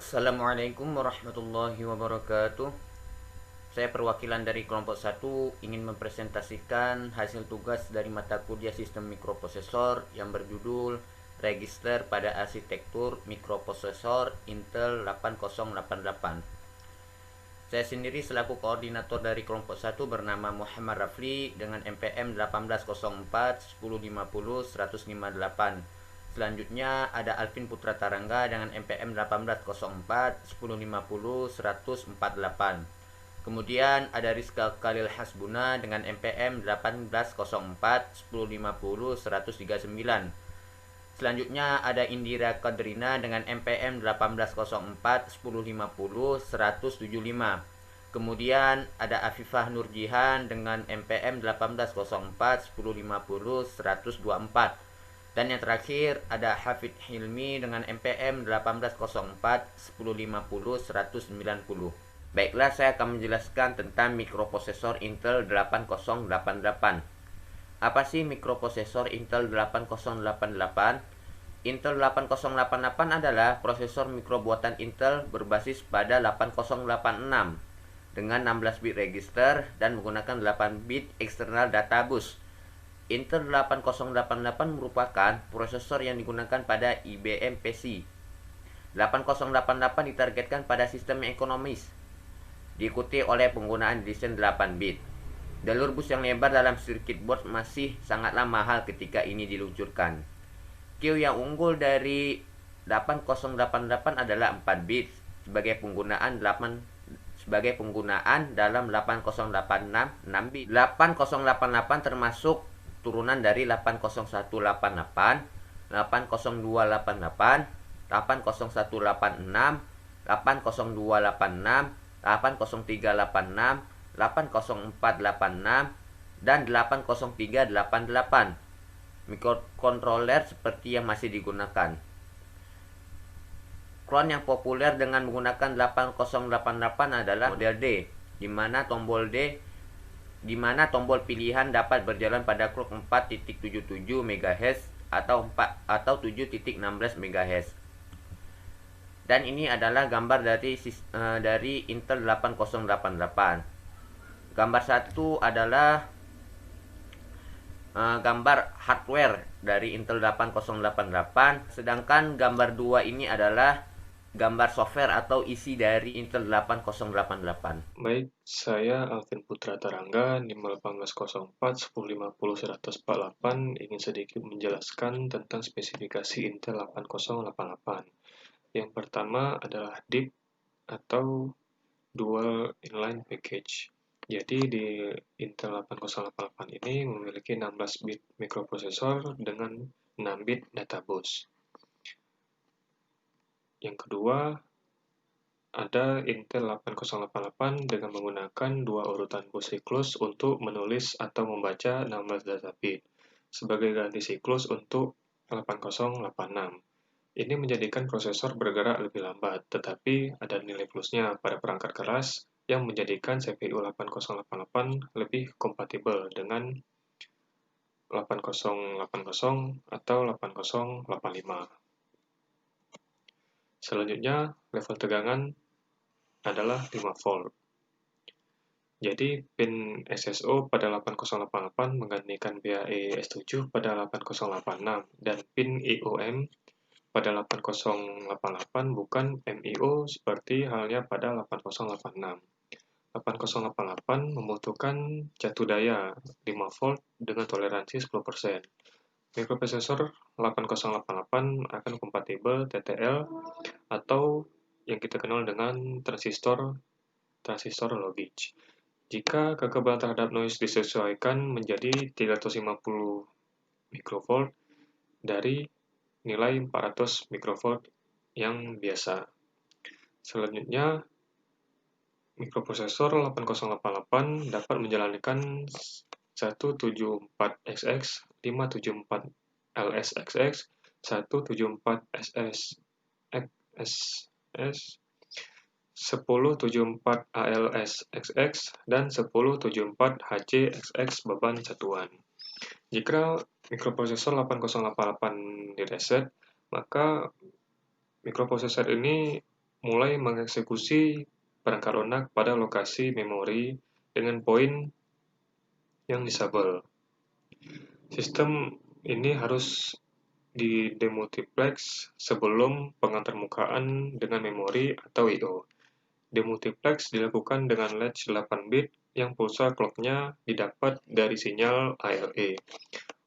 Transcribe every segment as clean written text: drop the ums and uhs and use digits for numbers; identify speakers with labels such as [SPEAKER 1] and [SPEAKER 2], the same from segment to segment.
[SPEAKER 1] Assalamualaikum warahmatullahi wabarakatuh. Saya perwakilan dari kelompok 1 ingin mempresentasikan hasil tugas dari mata kuliah sistem mikroprosesor yang berjudul Register pada Arsitektur Mikroprosesor Intel 8088. Saya sendiri selaku koordinator dari kelompok 1 bernama Muhammad Rafli dengan MPM 1804 1050 158. Selanjutnya ada Alvin Putra Tarangga dengan MPM 1804 1050 148. Kemudian ada Rizka Khalil Hasbuna dengan MPM 1804 1050 139. Selanjutnya ada Indira Kadrina dengan MPM 1804 1050 175. Kemudian ada Afifah Nurjihan dengan MPM 1804 1050 124. Dan yang terakhir ada Hafid Hilmi dengan MPM 1804 1050 190. Baiklah, saya akan menjelaskan tentang mikroprosesor Intel 8088. Apa sih mikroprosesor Intel 8088? Intel 8088 adalah prosesor mikro buatan Intel berbasis pada 8086 dengan 16 bit register dan menggunakan 8 bit external data bus. Intel 8088 merupakan prosesor yang digunakan pada IBM PC. 8088 ditargetkan pada sistem yang ekonomis, diikuti oleh penggunaan desain 8 bit. Jalur bus yang lebar dalam circuit board masih sangatlah mahal ketika ini diluncurkan. Q yang unggul dari 8088 adalah 4 bit sebagai penggunaan dalam 8086 6 bit. 8088 termasuk turunan dari 80188, 80288, 80186, 80286, 80386, 80486, dan 80388 mikrokontroler seperti yang masih digunakan. Clone yang populer dengan menggunakan 8088 adalah model D, di mana tombol pilihan dapat berjalan pada clock 4.77 MHz atau 7.16 MHz. Dan ini adalah gambar dari Intel 8088. Gambar 1 adalah gambar hardware dari Intel 8088, sedangkan gambar 2 ini adalah gambar software atau isi dari Intel 8088.
[SPEAKER 2] Baik, saya Alvin Putra Tarangga, NIM 1804 1050 148, ingin sedikit menjelaskan tentang spesifikasi Intel 8088. Yang pertama adalah DIP atau Dual Inline Package. Jadi di Intel 8088 ini memiliki 16 bit mikroprosesor dengan 6 bit data bus. Yang kedua, ada Intel 8088 dengan menggunakan dua urutan bus siklus untuk menulis atau membaca 16 data bit sebagai ganti siklus untuk 8086. Ini menjadikan prosesor bergerak lebih lambat, tetapi ada nilai plusnya pada perangkat keras yang menjadikan CPU 8088 lebih kompatibel dengan 8080 atau 8085. Selanjutnya, level tegangan adalah 5 volt. Jadi, pin SSO pada 8088 menggantikan PAE S7 pada 8086, dan pin IOM pada 8088 bukan MIO seperti halnya pada 8086. 8088 membutuhkan jatuh daya 5 volt dengan toleransi 10%. Mikroprosesor 8088 akan kompatibel TTL atau yang kita kenal dengan transistor logik. Jika kekebalan terhadap noise disesuaikan menjadi 350 mikrovolt dari nilai 400 mikrovolt yang biasa. Selanjutnya, mikroprosesor 8088 dapat menjalankan 174XX, 574LSXX, 174SS, XS, 1074 ALSXX, dan 1074 HCXX beban satuan. Jika mikroprosesor 8088 direset, maka mikroprosesor ini mulai mengeksekusi perangkat lunak pada lokasi memori dengan poin yang disable. Sistem ini harus di-demultiplex sebelum pengantarmukaan dengan memori atau I/O. Demultiplex dilakukan dengan latch 8 bit yang pulsa clock-nya didapat dari sinyal ALE.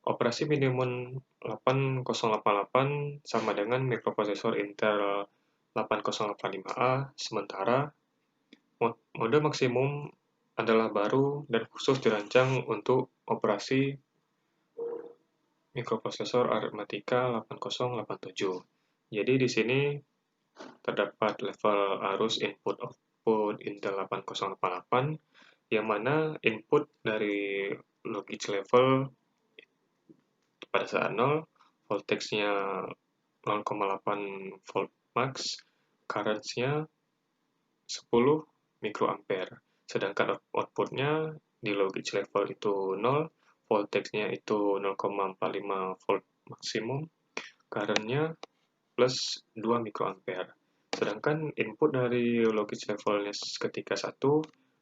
[SPEAKER 2] Operasi minimum 8088 sama dengan mikroprosesor Intel 8085A, sementara mode maksimum adalah baru dan khusus dirancang untuk operasi mikroprosesor Arithmetica 8087. Jadi di sini terdapat level arus input-output Intel 8088, yang mana input dari logic level pada saat 0, voltage-nya 0,8 volt max, current-nya 10 mikroampere. Sedangkan output-nya di logic level itu 0, voltage-nya itu 0,45 volt maksimum, current-nya plus 2 mikroampere. Sedangkan input dari logic levelnya ketika 1,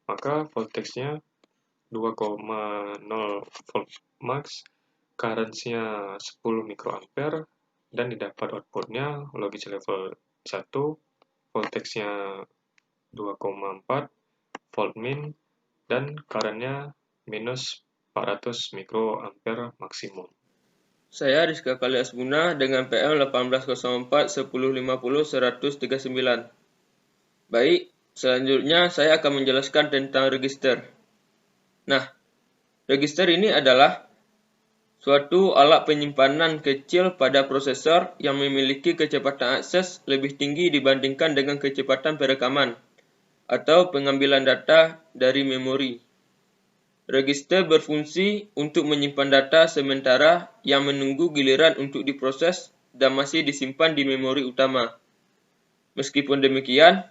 [SPEAKER 2] maka voltage-nya 2,0 volt max, current-nya 10 mikroampere, dan didapat output-nya logic level 1, voltage-nya 2,4 volt min, dan current-nya minus 400 mikroampere maksimum.
[SPEAKER 3] Saya Rizka Kali Asbuna dengan PM 1804 1050 139. Baik, selanjutnya saya akan menjelaskan tentang register. Nah, register ini adalah suatu alat penyimpanan kecil pada prosesor yang memiliki kecepatan akses lebih tinggi dibandingkan dengan kecepatan perekaman atau pengambilan data dari memori. Register berfungsi untuk menyimpan data sementara yang menunggu giliran untuk diproses dan masih disimpan di memori utama. Meskipun demikian,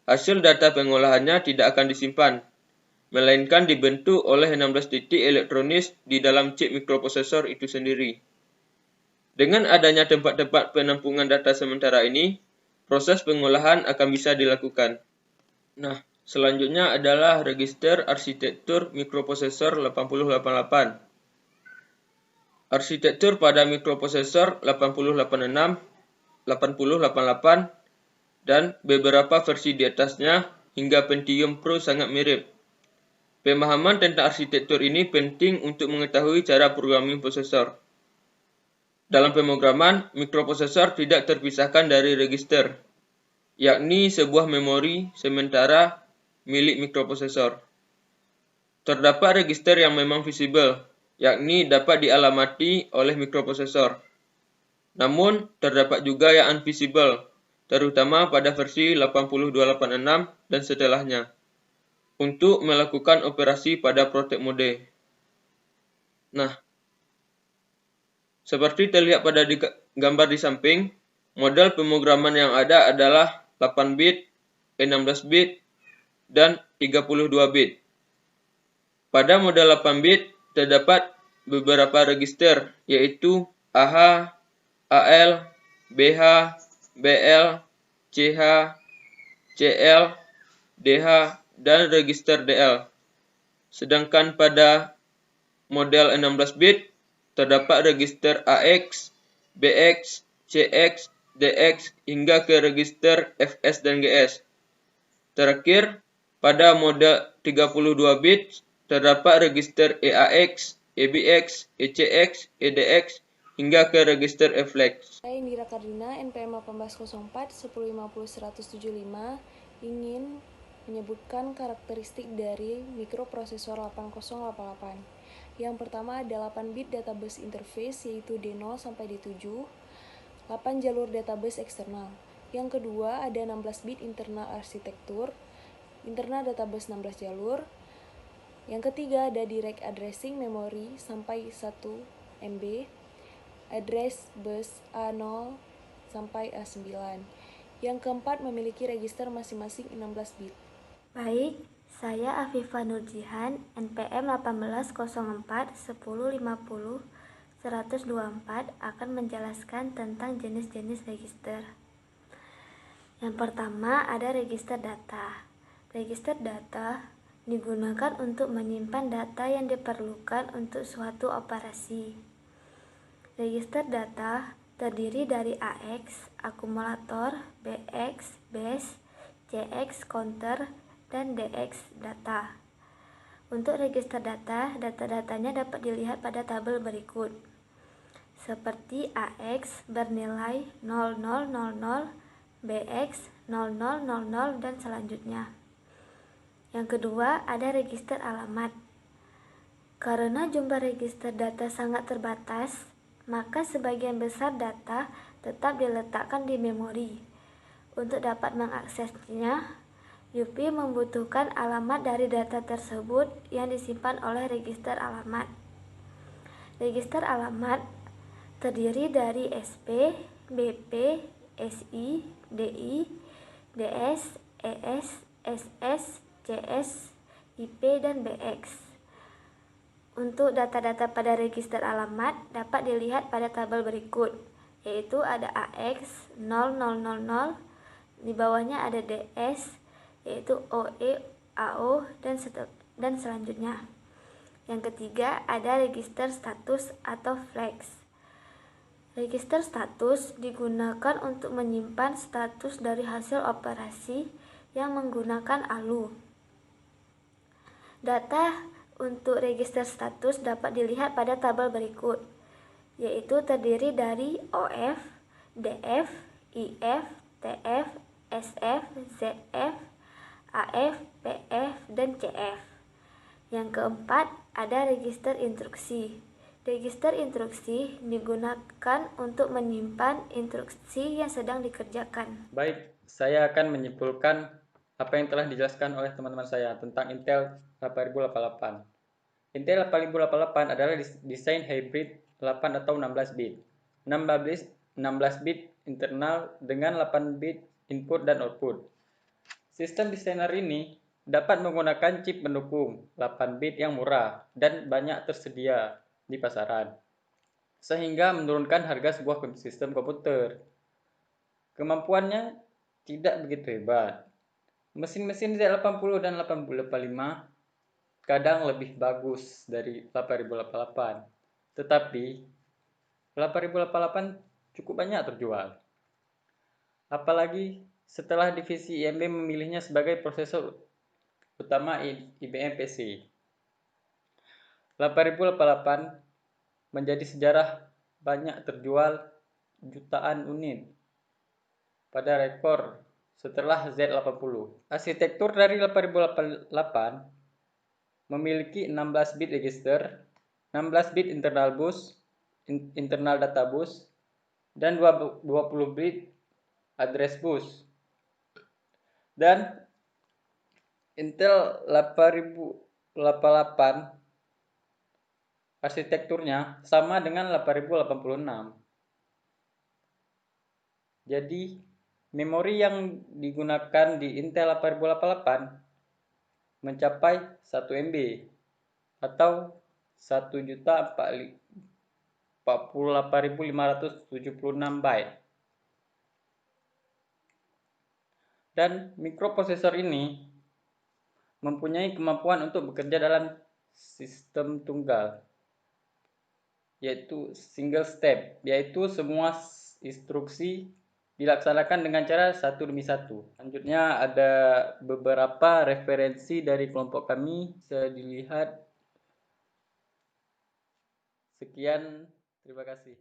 [SPEAKER 3] hasil data pengolahannya tidak akan disimpan, melainkan dibentuk oleh 16 titik elektronis di dalam chip mikroprosesor itu sendiri. Dengan adanya tempat-tempat penampungan data sementara ini, proses pengolahan akan bisa dilakukan. Nah, selanjutnya adalah register arsitektur mikroprosesor 8088. Arsitektur pada mikroprosesor 8086, 8088, dan beberapa versi di atasnya hingga Pentium Pro sangat mirip. Pemahaman tentang arsitektur ini penting untuk mengetahui cara programming prosesor. Dalam pemrograman, mikroprosesor tidak terpisahkan dari register, yakni sebuah memori sementara milik mikroprosesor. Terdapat register yang memang visible, yakni dapat dialamati oleh mikroprosesor. Namun, terdapat juga yang invisible, terutama pada versi 8286 dan setelahnya, untuk melakukan operasi pada protect mode. Nah, seperti terlihat pada gambar di samping, model pemrograman yang ada adalah 8 bit, 16 bit, dan 32 bit. Pada model 8 bit, terdapat beberapa register, yaitu AH, AL, BH, BL, CH, CL, DH, dan register DL. Sedangkan pada model 16 bit, terdapat register AX, BX, CX, DX, hingga ke register FS dan GS. Terakhir, pada model 32 bit, terdapat register EAX, EBX, ECX, EDX, hingga ke register Flex.
[SPEAKER 4] Saya Indira Kardina, NPM 1804 1050 175, ingin menyebutkan karakteristik dari mikroprosesor 8088. Yang pertama ada 8 bit database interface, yaitu D0 sampai D7, 8 jalur database eksternal. Yang kedua ada 16 bit internal arsitektur, internal database 16 jalur. Yang ketiga ada direct addressing memori sampai 1 MB, address bus A0 sampai A9. Yang keempat memiliki register masing-masing 16 bit.
[SPEAKER 5] Baik, saya Afifah Nurjihan, NPM 1804 1050 124 akan menjelaskan tentang jenis-jenis register. Yang pertama ada register data. Register data digunakan untuk menyimpan data yang diperlukan untuk suatu operasi. Register data terdiri dari AX, akumulator, BX, base, CX, counter, dan DX, data. Untuk register data, data-datanya dapat dilihat pada tabel berikut. Seperti AX bernilai 0000, BX 0000, dan selanjutnya. Yang kedua, ada register alamat. Karena jumlah register data sangat terbatas, maka sebagian besar data tetap diletakkan di memori. Untuk dapat mengaksesnya, UP membutuhkan alamat dari data tersebut yang disimpan oleh register alamat. Register alamat terdiri dari SP, BP, SI, DI, DS, ES, SS, CS, IP, dan BX. Untuk data-data pada register alamat dapat dilihat pada tabel berikut, yaitu ada AX 0000, di bawahnya ada DS, yaitu OE, AO, dan selanjutnya. Yang ketiga ada register status atau flags. Register status digunakan untuk menyimpan status dari hasil operasi yang menggunakan ALU. Data untuk register status dapat dilihat pada tabel berikut, yaitu terdiri dari OF, DF, IF, TF, SF, ZF, AF, PF, dan CF. Yang keempat, ada register instruksi. Register instruksi digunakan untuk menyimpan instruksi yang sedang dikerjakan.
[SPEAKER 6] Baik, saya akan menyimpulkan apa yang telah dijelaskan oleh teman-teman saya tentang Intel 8088. Intel 8088 adalah desain hybrid 8 atau 16 bit. 16 bit internal dengan 8 bit input dan output. Sistem desainer ini dapat menggunakan chip pendukung 8 bit yang murah dan banyak tersedia di pasaran, sehingga menurunkan harga sebuah sistem komputer. Kemampuannya tidak begitu hebat. Mesin-mesin Z80 dan 8085 kadang lebih bagus dari 8088, tetapi 8088 cukup banyak terjual. Apalagi setelah divisi IMB memilihnya sebagai prosesor utama IBM PC. 8088 menjadi sejarah, banyak terjual jutaan unit pada rekor setelah Z80. Arsitektur dari 8088 memiliki 16 bit register, 16 bit internal bus, internal data bus, dan 20 bit address bus. Dan Intel 8088 arsitekturnya sama dengan 8086. Jadi memori yang digunakan di Intel 8088 mencapai 1 MB atau 1.048.576 byte. Dan mikroprosesor ini mempunyai kemampuan untuk bekerja dalam sistem tunggal, yaitu single step, yaitu semua instruksi dilaksanakan dengan cara satu demi satu. Selanjutnya ada beberapa referensi dari kelompok kami, bisa dilihat. Sekian, terima kasih.